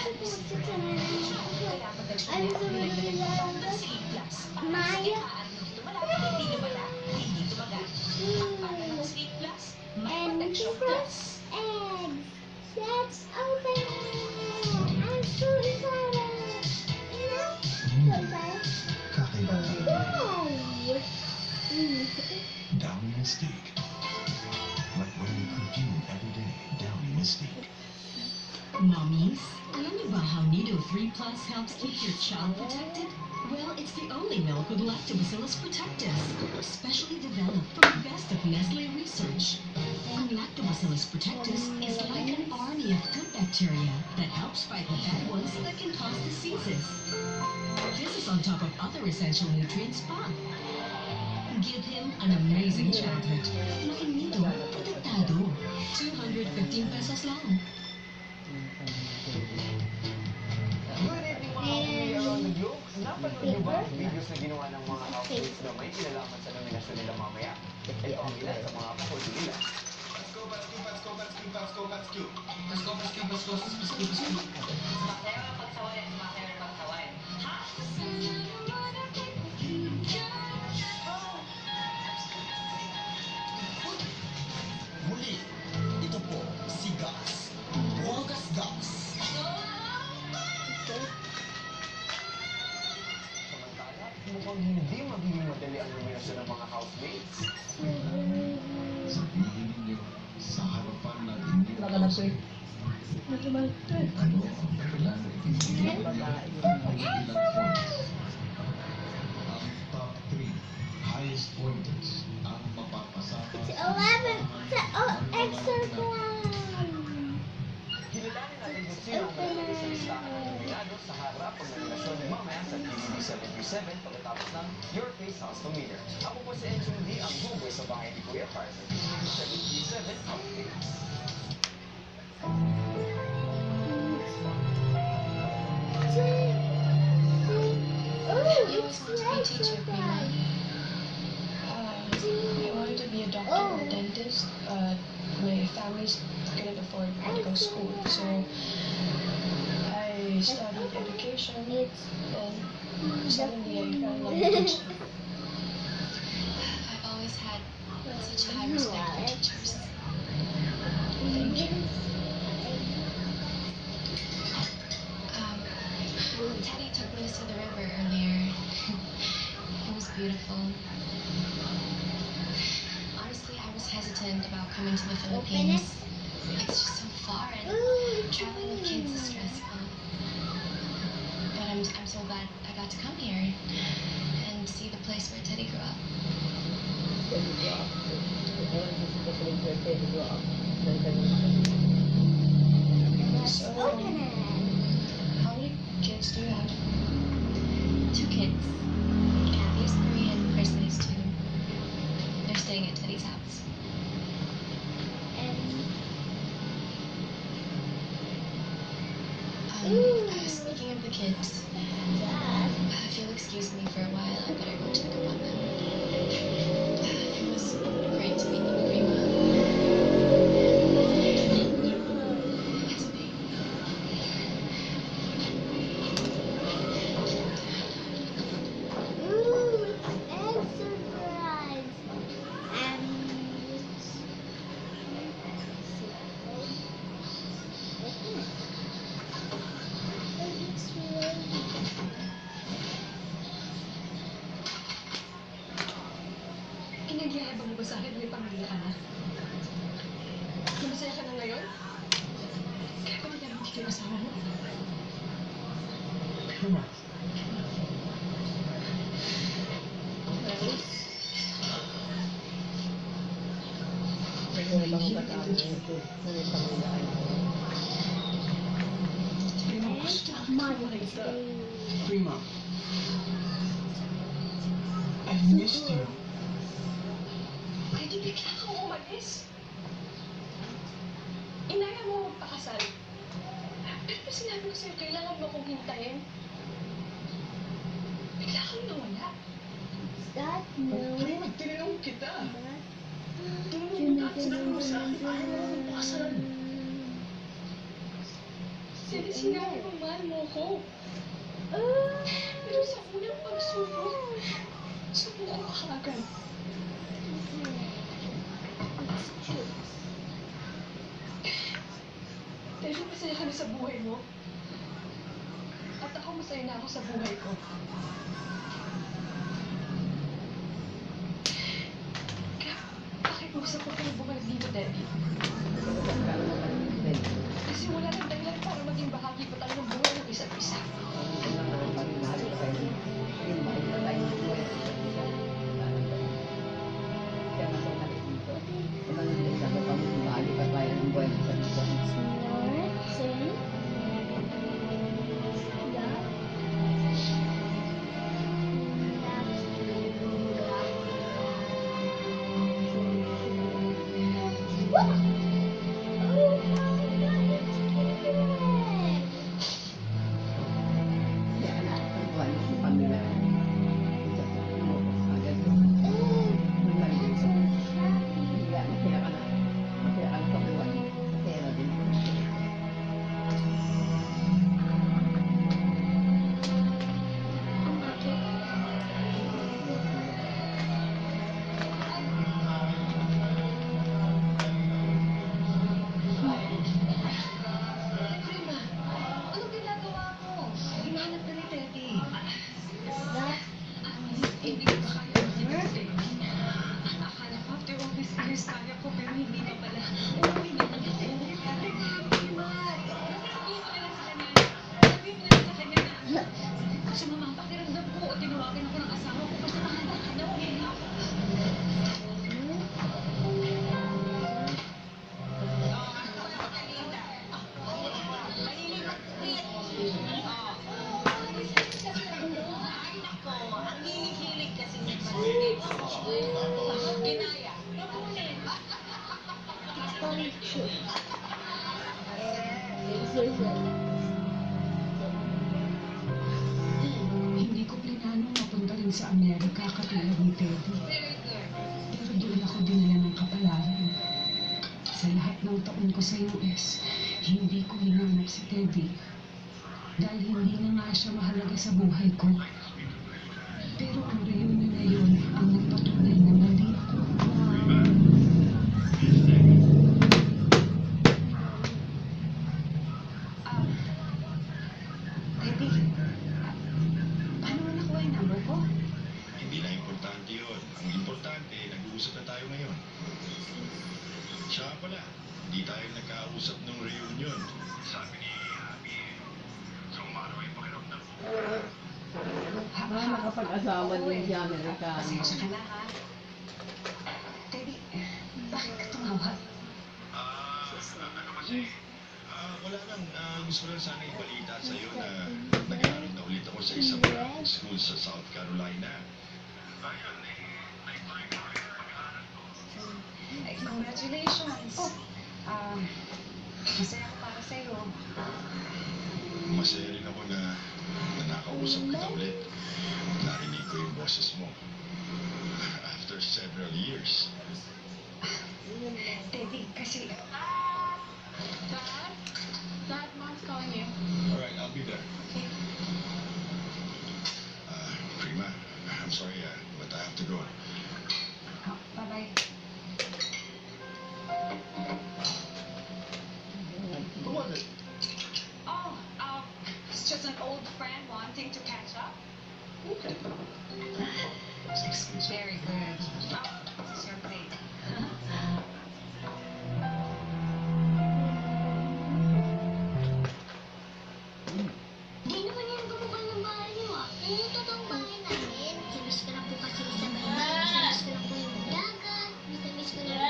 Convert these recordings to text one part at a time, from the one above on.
I'm so Maya. And plus eggs. Let's open it. I'm so excited. You know? So excited. Wow. Downy Mystique. Like wearing perfume every day. Downy Mystique. Mommies, alam niyo ba how Nido 3 Plus helps keep your child protected? Well, it's the only milk with Lactobacillus protectus, specially developed from the best of Nestle research. And Lactobacillus protectus is like an army of good bacteria that helps fight the bad ones that can cause diseases. This is on top of other essential nutrients pa. Give him an amazing childhood. Looking Nido, protektado. 215 pesos lang. Good evening mga kapatid around the globe. Napanood niyo ba ang videos na ginawa ng mga housemates na may kinalaman sa nominasyon nila mamaya? Ito ang ilan sa mga pakulo nila. Muli, ito po si Gus. Wagas Gus. Samantala, mukhang hindi magiging madali ang nominasyon ng mga housemates. Sabihin ninyo sa harapan ng inyong ano ang kailangan ibigay ng ilang points. Ang top 3 highest pointers ang mapapasama It's 11. Extra one. Kilalanin natin kung sino ang nalagay sa listahan ng nominado sa harap ng nominasyon ni mamaya sa TVB 737 pagkatapos ng Your Face House Nominator. Ako po si Enchong D, ang huboy sa bahay ni Kuya para sa TVB 737 Updates. Oh, You always wanted to be a teacher, Prima. I wanted to be a doctor or a dentist, but my family's couldn't afford medical school, so I studied education, and suddenly I fell in love with teaching. I've always had such high respect for teachers. Thank you. Teddy took me to the river earlier. It was beautiful. Honestly, I was hesitant about coming to the Philippines. It's just so far, and traveling with kids is stressful. But I'm so glad I got to come here and see the place where Teddy grew up. So, Open it. how many kids do you have? 2 kids. Kathy is 3 and Kristen is 2. They're staying at Teddy's house. Speaking of the kids, if you'll excuse me for a while, I better go check up on them. It was great to meet you, Prima. It's okay. Ooh, extra fries. Pinagyayabang mo ba sa akin may pamilya ka na? Masaya ka na ngayon? Kaya pa nagkaroon dito yung asawa mo? Prima, Prima, I've missed you. Ay, di bigla kang umalis. Inaya mo magpakasal. Pero pa sinabi ko sa'yo, kailangan mo akong hintayin. Bigla kang nawala. That no. Prima, tinanong kita. Tinanong mo ka at sinabi mo sa akin, ayaw mo magpakasal. Teddy, sinabi mo, mahal mo ko. Pero sa unang pagsubok, subuko ka agad. Teddy, masaya ka na sa buhay mo. At ako masaya na ako sa buhay ko. Kaya, bakit mo gusto ko kayo bumalik dito, Teddy? Kasi wala nang dahilan para maging bahagi pa tayo ng buhay ng isa't isa. Anong ginagawa mo? Hinahanap ka ni Teddy. Hindi ko kaya mag-iwas, Teddy. Akala ko after all these years kaya ko, pero hindi pa pala. Umuwi na lang si Teddy. Diba? Sabihin mo na lang sa kanya. Sabihin mo na lang sa kanya na. Kasi mama, pakiramdam ko, tinawagan ako ng asawa ko. Basta mahanap ka na, okay na ako. Hindi ko plinano mapunta rin sa Amerika katulad ni Teddy. Pero doon ako dinala ng kapalaran. Sa lahat ng taon ko sa US, hindi ko hinanap si Teddy. Dahil hindi na nga siya mahalaga sa buhay ko. Pero ang reunion na yun ang nagpatunay na mali ako. Teddy, paano mo nakuha yung number ko? Hindi na importante yun. Ang importante, nag-uusap na tayo ngayon. Siya pala, hindi tayo nagkausap nung reunion. Sabi ni Abby, sumaraw yung pakiramdam ko. Nakapag-asawa din si Amerikano. Pasensya ka na, ha? Teddy, bakit ka tumawag? Ano kasi, wala lang. Gusto ko lang sana ibalita sa'yo na nag-aaral na ulit ako sa isang school sa South Carolina. Ayun, naituloy ko rin ang pag-aaral ko. Congratulations! Masaya ako para sa'yo. Masaya rin ako na nakausap kita ulit. Narinig ko yung boses mo. After several years. Teddy, kasi... Dad, Mom's calling you. Alright, I'll be there. Okay. Prima, I'm sorry, but I have to go. Oh, bye-bye. Who was it? Oh, it's just an old friend wanting to catch up. Okay. Very good. Oh, this is your plate. Di naman yung kamukha ng bahay niyo ah. Yung totoong bahay namin. Miss ko na po kasi sa bahay. Miss ko na po yung dagat. Miss ko na po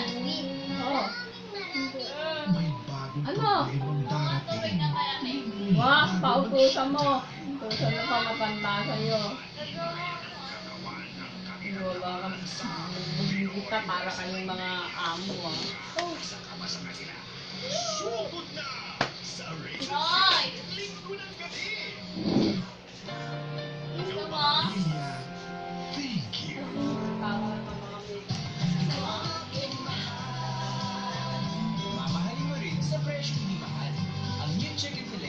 yung beach. Maraming. May bagong Ano? problemang darating. Wah, pautusan mo. Utusan na pa matanda sa'yo. Wala kang kita para kayong mga amo ah. Sugod na sa race. Linggo ng gabi. Maria, thank you. Tawa ng mga Mamahalin mo rin sa presyong hindi mahal. Ang new chicken fillet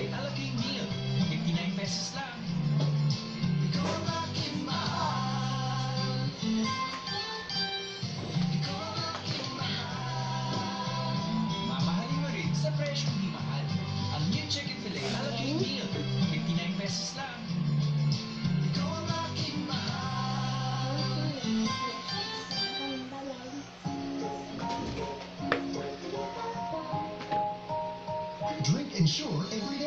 ensure everyday